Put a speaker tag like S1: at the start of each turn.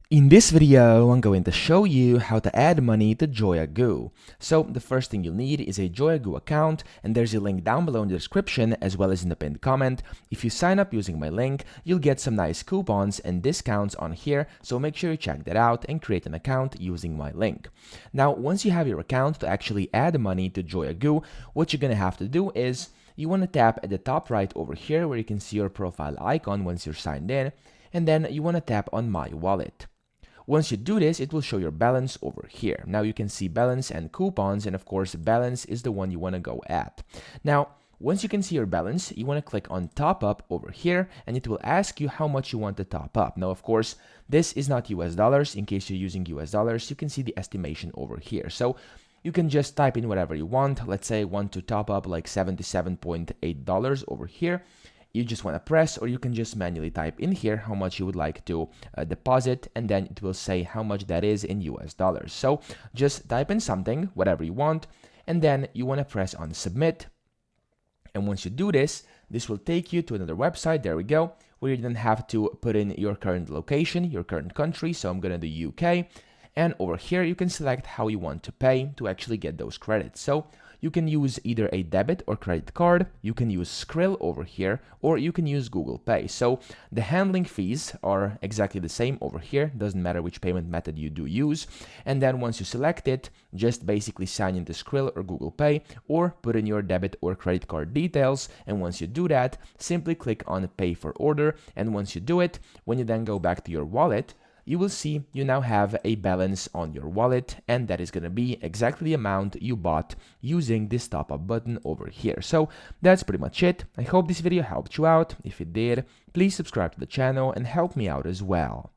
S1: In this video, I'm going to show you how to add money to JoyaGoo. So the first thing you'll need is a JoyaGoo account, and there's a link down below in the description as well as in the pinned comment. If you sign up using my link, you'll get some nice coupons and discounts on here, so make sure you check that out and create an account using my link. Now, once you have your account to actually add money to JoyaGoo, what you're gonna have to do is you want to tap at the top right over here where you can see your profile icon once you're signed in, and then you want to tap on My Wallet. Once you do this, it will show your balance over here. Now you can see balance and coupons, and of course, balance is the one you want to go at. Now, once you can see your balance, you want to click on top up over here, and it will ask you how much you want to top up. Now, of course, this is not US dollars. In case you're using US dollars, you can see the estimation over here. So you can just type in whatever you want. Let's say I want to top up like $77.8 over here. You just want to press, or you can just manually type in here how much you would like to deposit, and then it will say how much that is in US dollars. So just type in something, whatever you want, and then you want to press on submit. And once you do this, this will take you to another website. There we go, where you then have to put in your current location, your current country. So I'm going to do UK. And over here, you can select how you want to pay to actually get those credits. So you can use either a debit or credit card, you can use Skrill over here, or you can use Google Pay. So the handling fees are exactly the same over here, doesn't matter which payment method you do use. And then once you select it, just basically sign into Skrill or Google Pay, or put in your debit or credit card details. And once you do that, simply click on Pay for Order. And once you do it, when you then go back to your wallet, you will see you now have a balance on your wallet, and that is going to be exactly the amount you bought using this top up button over here. So that's pretty much it. I hope this video helped you out. If it did, please subscribe to the channel and help me out as well.